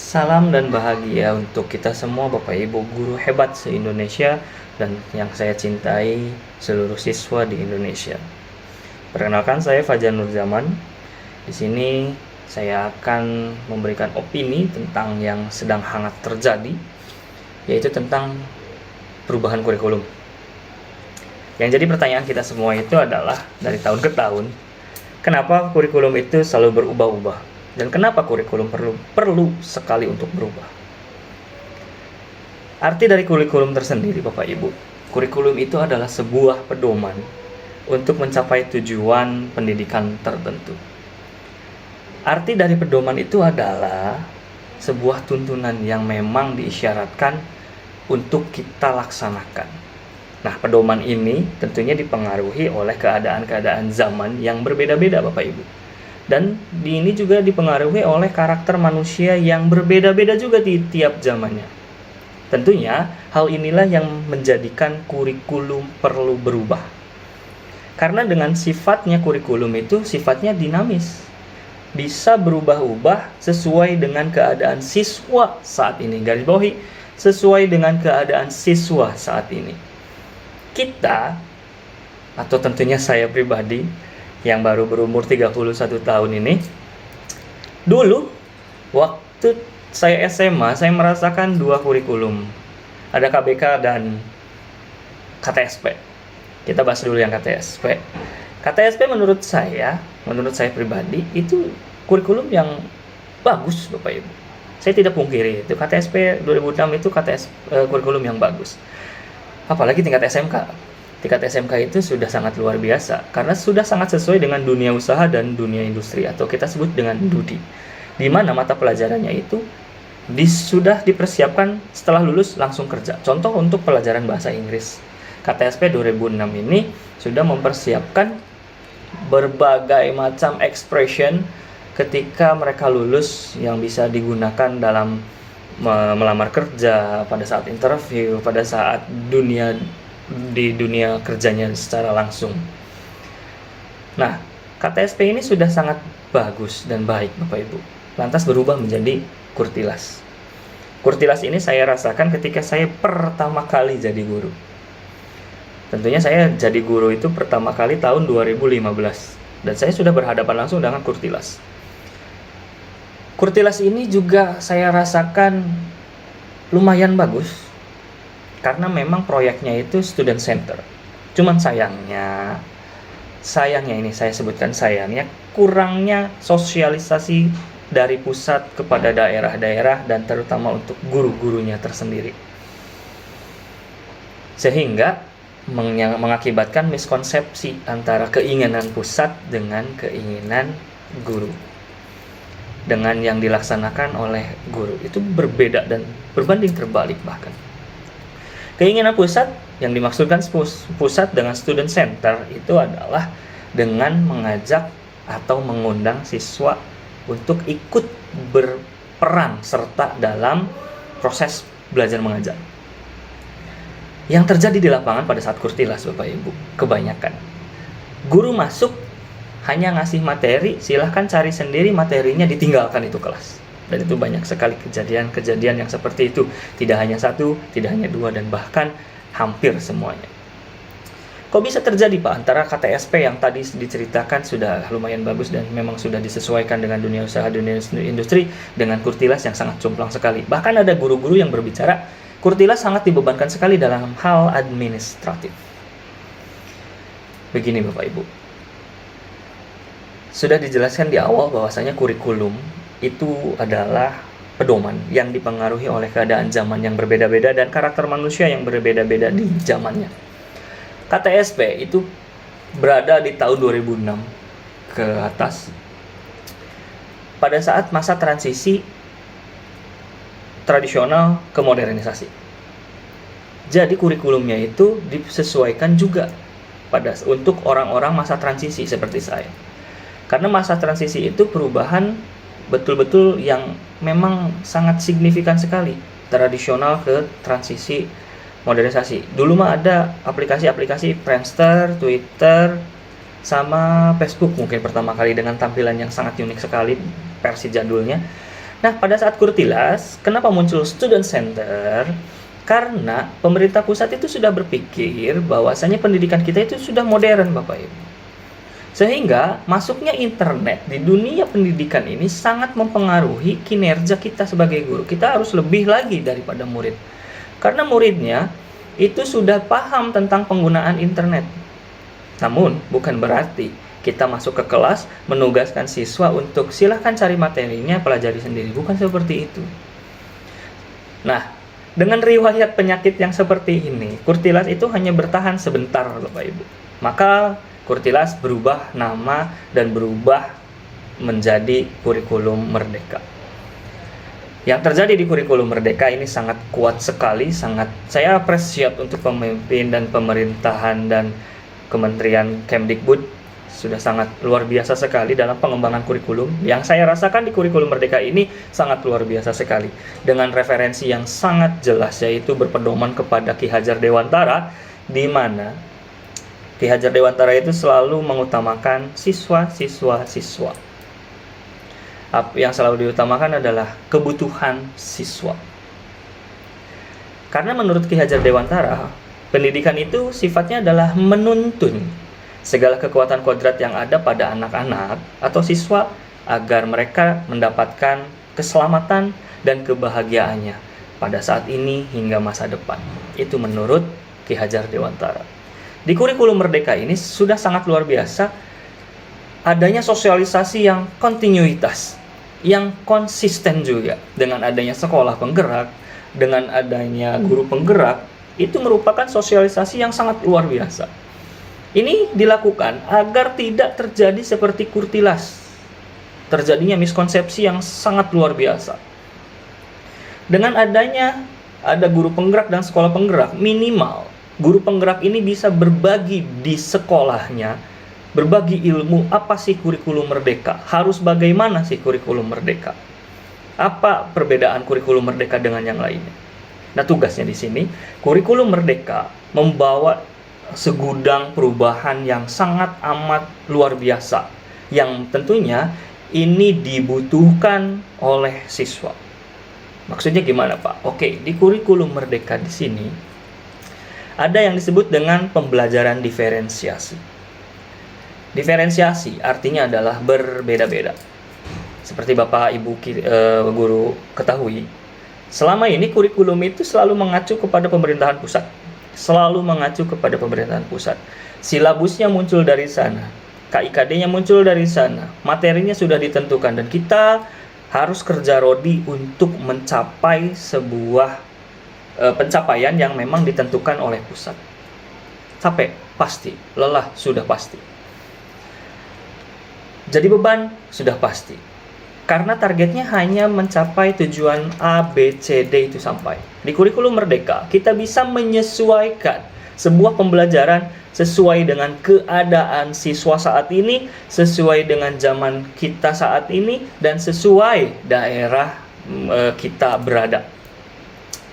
Salam dan bahagia untuk kita semua Bapak Ibu guru hebat se-Indonesia dan yang saya cintai seluruh siswa di Indonesia. Perkenalkan, saya Fajar Nurzaman. Di sini saya akan memberikan opini tentang yang sedang hangat terjadi, yaitu tentang perubahan kurikulum. Yang jadi pertanyaan kita semua itu adalah dari tahun ke tahun, kenapa kurikulum itu selalu berubah-ubah? Dan kenapa kurikulum perlu sekali untuk berubah? Arti dari kurikulum tersendiri, Bapak Ibu. Kurikulum itu adalah sebuah pedoman untuk mencapai tujuan pendidikan tertentu. Arti dari pedoman itu adalah sebuah tuntunan yang memang diisyaratkan untuk kita laksanakan. Nah, pedoman ini tentunya dipengaruhi oleh keadaan-keadaan zaman yang berbeda-beda, Bapak Ibu. Dan ini juga dipengaruhi oleh karakter manusia yang berbeda-beda juga di tiap zamannya. Tentunya hal inilah yang menjadikan kurikulum perlu berubah. Karena dengan sifatnya kurikulum itu sifatnya dinamis. Bisa berubah-ubah sesuai dengan keadaan siswa saat ini. Garis bawahi, sesuai dengan keadaan siswa saat ini. Kita, atau tentunya saya pribadi, yang baru berumur 31 tahun ini, dulu waktu saya SMA, saya merasakan dua kurikulum. Ada KBK dan KTSP. Kita bahas dulu yang KTSP. KTSP menurut saya pribadi, itu kurikulum yang bagus, Bapak Ibu. Saya tidak pungkiri, itu KTSP 2006 itu kurikulum yang bagus. Apalagi tingkat SMK. Tingkat SMK itu sudah sangat luar biasa karena sudah sangat sesuai dengan dunia usaha dan dunia industri, atau kita sebut dengan DUDI, di mana mata pelajarannya itu sudah dipersiapkan setelah lulus langsung kerja. Contoh untuk pelajaran bahasa Inggris, KTSP 2006 ini sudah mempersiapkan berbagai macam expression ketika mereka lulus yang bisa digunakan dalam melamar kerja, pada saat interview, pada saat di dunia kerjanya secara langsung. Nah, KTSP ini sudah sangat bagus dan baik, Bapak Ibu. Lantas berubah menjadi Kurtilas. Kurtilas ini saya rasakan ketika saya pertama kali jadi guru. Tentunya saya jadi guru itu pertama kali tahun 2015. Dan saya sudah berhadapan langsung dengan Kurtilas. Kurtilas ini juga saya rasakan lumayan bagus. Karena memang proyeknya itu student center. Cuman sayangnya ini saya sebutkan sayangnya, kurangnya sosialisasi dari pusat kepada daerah-daerah dan terutama untuk guru-gurunya tersendiri. Sehingga mengakibatkan miskonsepsi antara keinginan pusat dengan keinginan guru. Dengan yang dilaksanakan oleh guru itu berbeda dan berbanding terbalik bahkan. Keinginan pusat yang dimaksudkan pusat dengan student center itu adalah dengan mengajak atau mengundang siswa untuk ikut berperan serta dalam proses belajar mengajar. Yang terjadi di lapangan pada saat Kurtilas, Bapak Ibu, kebanyakan guru masuk hanya ngasih materi, silahkan cari sendiri materinya, ditinggalkan itu kelas. Dan itu banyak sekali kejadian-kejadian yang seperti itu. Tidak hanya satu, tidak hanya dua, dan bahkan hampir semuanya. Kok bisa terjadi, Pak? Antara KTSP yang tadi diceritakan sudah lumayan bagus dan memang sudah disesuaikan dengan dunia usaha, dunia industri, dengan Kurtilas yang sangat jomplang sekali. Bahkan ada guru-guru yang berbicara, Kurtilas sangat dibebankan sekali dalam hal administratif. Begini, Bapak Ibu. Sudah dijelaskan di awal bahwasanya kurikulum itu adalah pedoman yang dipengaruhi oleh keadaan zaman yang berbeda-beda dan karakter manusia yang berbeda-beda di zamannya. KTSP itu berada di tahun 2006 ke atas. Pada saat masa transisi tradisional ke modernisasi. Jadi kurikulumnya itu disesuaikan juga untuk orang-orang masa transisi seperti saya. Karena masa transisi itu perubahan betul-betul yang memang sangat signifikan sekali, tradisional ke transisi modernisasi. Dulu mah ada aplikasi-aplikasi Friendster, Twitter, sama Facebook mungkin pertama kali dengan tampilan yang sangat unik sekali versi jadulnya. Nah, pada saat Kurtilas, kenapa muncul student center? Karena pemerintah pusat itu sudah berpikir bahwasanya pendidikan kita itu sudah modern, Bapak Ibu. Sehingga masuknya internet di dunia pendidikan ini sangat mempengaruhi kinerja kita sebagai guru. Kita harus lebih lagi daripada murid. Karena muridnya itu sudah paham tentang penggunaan internet. Namun, bukan berarti kita masuk ke kelas menugaskan siswa untuk silahkan cari materinya, pelajari sendiri. Bukan seperti itu. Nah, dengan riwayat penyakit yang seperti ini, Kurtilas itu hanya bertahan sebentar, Bapak Ibu. Maka Kurtilas berubah nama dan berubah menjadi Kurikulum Merdeka. Yang terjadi di Kurikulum Merdeka ini sangat kuat sekali, saya appreciate untuk pemimpin dan pemerintahan dan Kementerian Kemdikbud sudah sangat luar biasa sekali dalam pengembangan kurikulum. Yang saya rasakan di Kurikulum Merdeka ini sangat luar biasa sekali, dengan referensi yang sangat jelas, yaitu berpedoman kepada Ki Hajar Dewantara, di mana Ki Hajar Dewantara itu selalu mengutamakan siswa. Yang selalu diutamakan adalah kebutuhan siswa. Karena menurut Ki Hajar Dewantara, pendidikan itu sifatnya adalah menuntun segala kekuatan kodrat yang ada pada anak-anak atau siswa agar mereka mendapatkan keselamatan dan kebahagiaannya pada saat ini hingga masa depan. Itu menurut Ki Hajar Dewantara. Di Kurikulum Merdeka ini sudah sangat luar biasa adanya sosialisasi yang kontinuitas, yang konsisten juga. Dengan adanya sekolah penggerak, dengan adanya guru penggerak, itu merupakan sosialisasi yang sangat luar biasa. Ini dilakukan agar tidak terjadi seperti Kurtilas, terjadinya miskonsepsi yang sangat luar biasa. Dengan adanya ada guru penggerak dan sekolah penggerak, minimal guru penggerak ini bisa berbagi di sekolahnya, berbagi ilmu. Apa sih Kurikulum Merdeka? Harus bagaimana sih Kurikulum Merdeka? Apa perbedaan Kurikulum Merdeka dengan yang lainnya? Nah, tugasnya di sini, Kurikulum Merdeka membawa segudang perubahan yang sangat amat luar biasa, yang tentunya ini dibutuhkan oleh siswa. Maksudnya gimana, Pak? Oke, di Kurikulum Merdeka di sini ada yang disebut dengan pembelajaran diferensiasi. Diferensiasi artinya adalah berbeda-beda. Seperti Bapak Ibu guru ketahui, selama ini kurikulum itu selalu mengacu kepada pemerintahan pusat. Silabusnya muncul dari sana, KIKD-nya muncul dari sana, materinya sudah ditentukan, dan kita harus kerja rodi untuk mencapai sebuah pencapaian yang memang ditentukan oleh pusat. Capek pasti, lelah sudah pasti, jadi beban sudah pasti, karena targetnya hanya mencapai tujuan A, B, C, D itu sampai. Di Kurikulum Merdeka kita bisa menyesuaikan sebuah pembelajaran sesuai dengan keadaan siswa saat ini, sesuai dengan zaman kita saat ini, dan sesuai daerah kita berada.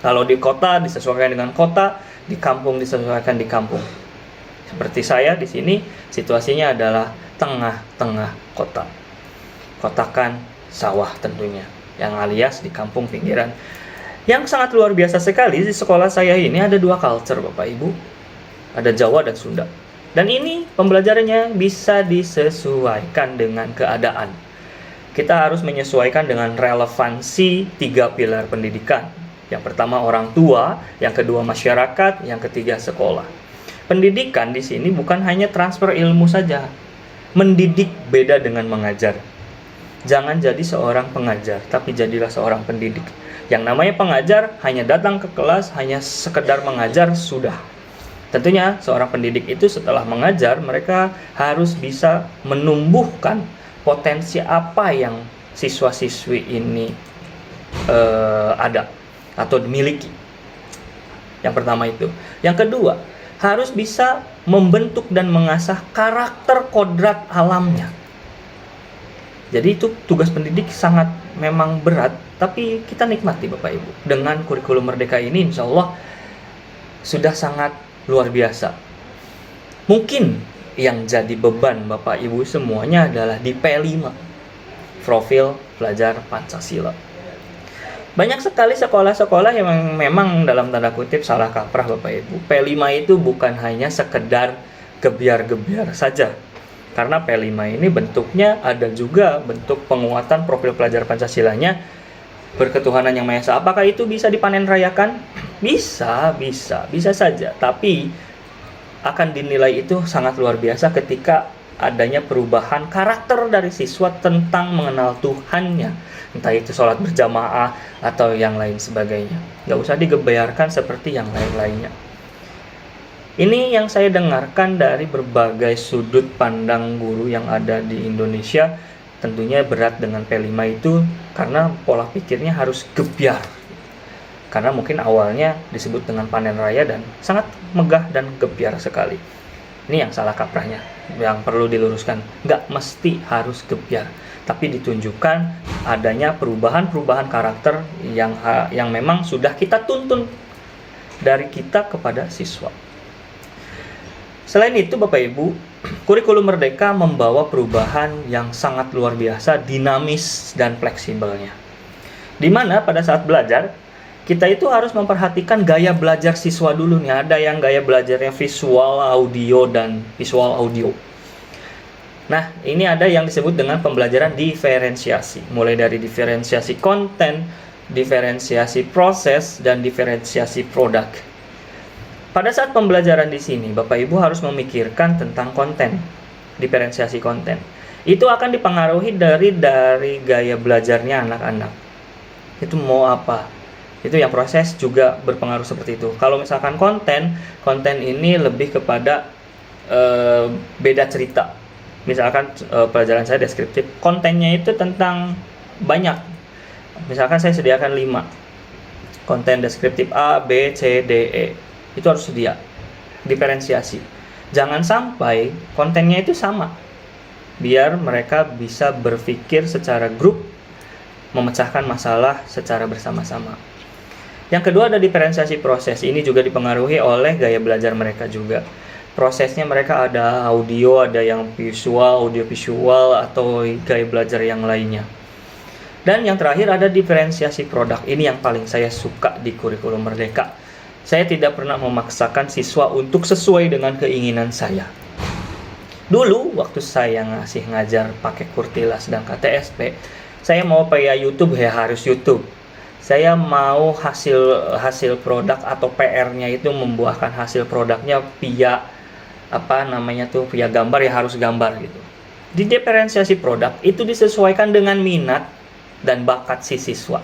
Kalau di kota disesuaikan dengan kota, di kampung disesuaikan di kampung. Seperti saya di sini, situasinya adalah tengah-tengah kota. Kotakan sawah tentunya, yang alias di kampung pinggiran. Yang sangat luar biasa sekali, di sekolah saya ini ada dua culture, Bapak Ibu. Ada Jawa dan Sunda. Dan ini pembelajarannya bisa disesuaikan dengan keadaan. Kita harus menyesuaikan dengan relevansi 3 pilar pendidikan. Yang pertama orang tua, yang kedua masyarakat, yang ketiga sekolah. Pendidikan di sini bukan hanya transfer ilmu saja. Mendidik beda dengan mengajar. Jangan jadi seorang pengajar, tapi jadilah seorang pendidik. Yang namanya pengajar hanya datang ke kelas, hanya sekedar mengajar, sudah. Tentunya seorang pendidik itu setelah mengajar, mereka harus bisa menumbuhkan potensi apa yang siswa-siswi ini ada atau dimiliki. Yang pertama itu. Yang kedua, harus bisa membentuk dan mengasah karakter kodrat alamnya. Jadi itu tugas pendidik sangat memang berat, tapi kita nikmati Bapak Ibu. Dengan Kurikulum Merdeka ini insya Allah sudah sangat luar biasa. Mungkin yang jadi beban Bapak Ibu semuanya adalah di P5, Profil Pelajar Pancasila. Banyak sekali sekolah-sekolah yang memang dalam tanda kutip salah kaprah Bapak Ibu. P5 itu bukan hanya sekedar gebiar-gebiar saja. Karena P5 ini bentuknya ada juga bentuk penguatan profil pelajar Pancasilanya, berketuhanan yang Maha Esa. Apakah itu bisa dipanen rayakan? Bisa saja. Tapi akan dinilai itu sangat luar biasa ketika adanya perubahan karakter dari siswa tentang mengenal Tuhannya, entah itu sholat berjamaah atau yang lain sebagainya. Nggak usah digebayarkan seperti yang lain-lainnya. Ini yang saya dengarkan dari berbagai sudut pandang guru yang ada di Indonesia. Tentunya berat dengan P5 itu karena pola pikirnya harus gebyar. Karena mungkin awalnya disebut dengan panen raya dan sangat megah dan gebyar sekali. Ini yang salah kaprahnya, yang perlu diluruskan. Nggak mesti harus gebyar, tapi ditunjukkan adanya perubahan-perubahan karakter yang memang sudah kita tuntun dari kita kepada siswa. Selain itu Bapak Ibu, kurikulum Merdeka membawa perubahan yang sangat luar biasa, dinamis dan fleksibelnya. Di mana pada saat belajar, kita itu harus memperhatikan gaya belajar siswa dulu nih. Ada yang gaya belajarnya visual, audio, dan visual audio. Nah, ini ada yang disebut dengan pembelajaran diferensiasi. Mulai dari diferensiasi konten, diferensiasi proses, dan diferensiasi produk. Pada saat pembelajaran di sini, Bapak Ibu harus memikirkan tentang konten, diferensiasi konten. Itu akan dipengaruhi dari gaya belajarnya anak-anak. Itu mau apa? Itu yang proses juga berpengaruh seperti itu. Kalau misalkan konten ini lebih kepada beda cerita. Misalkan pelajaran saya deskriptif, kontennya itu tentang banyak. Misalkan saya sediakan 5 konten deskriptif A, B, C, D, E. Itu harus sedia. Diferensiasi. Jangan sampai kontennya itu sama. Biar mereka bisa berpikir secara grup, memecahkan masalah secara bersama-sama. Yang kedua ada diferensiasi proses. Ini juga dipengaruhi oleh gaya belajar mereka juga. Prosesnya mereka ada audio, ada yang visual, audio visual, atau gaya belajar yang lainnya. Dan yang terakhir ada diferensiasi produk. Ini yang paling saya suka di kurikulum Merdeka. Saya tidak pernah memaksakan siswa untuk sesuai dengan keinginan saya. Dulu waktu saya ngajar pakai Kurtilas dan KTSP, saya mau via YouTube ya harus YouTube. Saya mau hasil produk atau PR-nya itu membuahkan hasil produknya via via gambar ya harus gambar gitu. Di diferensiasi produk itu disesuaikan dengan minat dan bakat si siswa.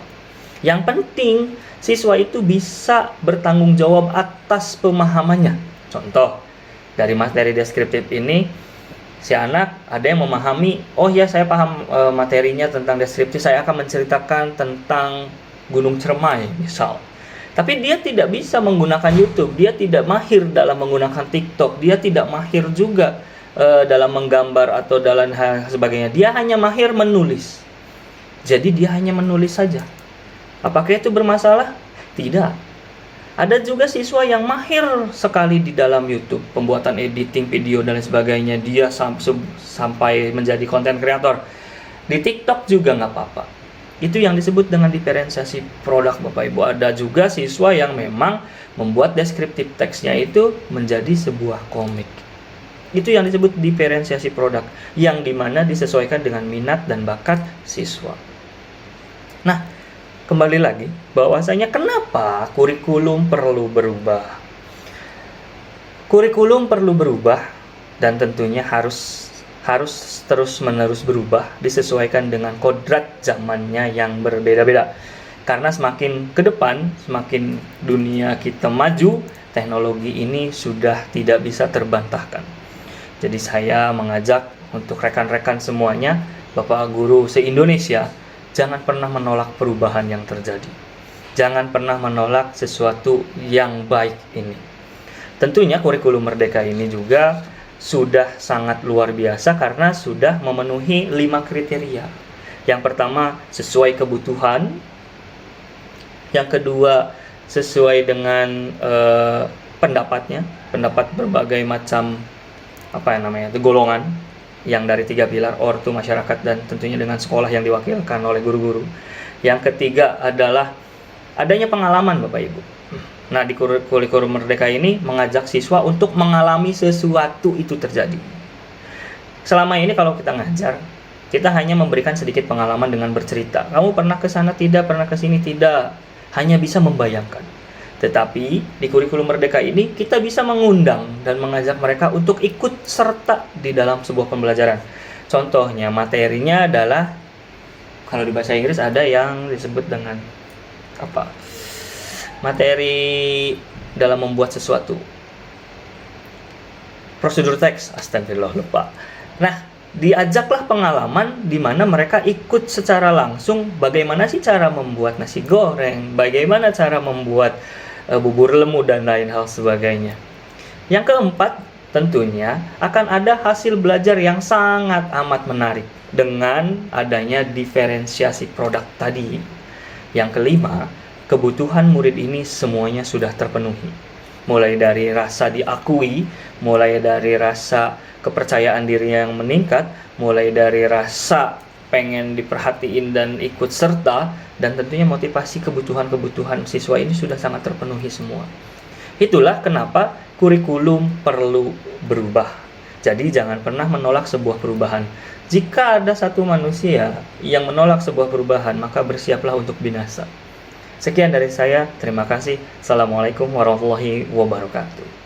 Yang penting siswa itu bisa bertanggung jawab atas pemahamannya. Contoh, dari materi deskriptif ini si anak ada yang memahami, oh ya saya paham materinya tentang deskriptif, saya akan menceritakan tentang Gunung Cermai misal. Tapi dia tidak bisa menggunakan YouTube, dia tidak mahir dalam menggunakan TikTok, dia tidak mahir juga dalam menggambar atau dalam hal sebagainya. Dia hanya mahir menulis. Jadi dia hanya menulis saja. Apakah itu bermasalah? Tidak. Ada juga siswa yang mahir sekali di dalam YouTube, pembuatan editing video dan lain sebagainya. Dia sampai menjadi konten kreator. Di TikTok juga nggak apa-apa. Itu yang disebut dengan diferensiasi produk Bapak Ibu. Ada juga siswa yang memang membuat deskriptif teksnya itu menjadi sebuah komik. Itu yang disebut diferensiasi produk, yang dimana disesuaikan dengan minat dan bakat siswa. Nah, kembali lagi, bahwasanya kenapa kurikulum perlu berubah? Kurikulum perlu berubah dan tentunya harus terus-menerus berubah, disesuaikan dengan kodrat zamannya yang berbeda-beda. Karena semakin ke depan, semakin dunia kita maju, teknologi ini sudah tidak bisa terbantahkan. Jadi saya mengajak untuk rekan-rekan semuanya, Bapak Guru se-Indonesia, jangan pernah menolak perubahan yang terjadi. Jangan pernah menolak sesuatu yang baik ini. Tentunya kurikulum Merdeka ini juga sudah sangat luar biasa karena sudah memenuhi 5 kriteria. Yang pertama, sesuai kebutuhan. Yang kedua, sesuai dengan pendapatnya, pendapat berbagai macam golongan yang dari 3 pilar, ortu, masyarakat, dan tentunya dengan sekolah yang diwakilkan oleh guru-guru. Yang ketiga adalah adanya pengalaman Bapak Ibu. Nah, di kurikulum Merdeka ini mengajak siswa untuk mengalami sesuatu itu terjadi. Selama ini kalau kita ngajar, kita hanya memberikan sedikit pengalaman dengan bercerita. Kamu pernah ke sana tidak, pernah ke sini tidak. Hanya bisa membayangkan. Tetapi di kurikulum Merdeka ini kita bisa mengundang dan mengajak mereka untuk ikut serta di dalam sebuah pembelajaran. Contohnya materinya adalah, kalau di bahasa Inggris ada yang disebut dengan apa? Materi dalam membuat sesuatu. Prosedur teks, astagfirullah lupa. Nah, diajaklah pengalaman di mana mereka ikut secara langsung bagaimana sih cara membuat nasi goreng, bagaimana cara membuat bubur lemu dan lain hal sebagainya. Yang keempat, tentunya akan ada hasil belajar yang sangat amat menarik dengan adanya diferensiasi produk tadi. Yang kelima, kebutuhan murid ini semuanya sudah terpenuhi. Mulai dari rasa diakui, mulai dari rasa kepercayaan diri yang meningkat, mulai dari rasa pengen diperhatiin dan ikut serta, dan tentunya motivasi kebutuhan-kebutuhan siswa ini sudah sangat terpenuhi semua. Itulah kenapa kurikulum perlu berubah. Jadi jangan pernah menolak sebuah perubahan. Jika ada satu manusia yang menolak sebuah perubahan, maka bersiaplah untuk binasa. Sekian dari saya, terima kasih. Assalamualaikum warahmatullahi wabarakatuh.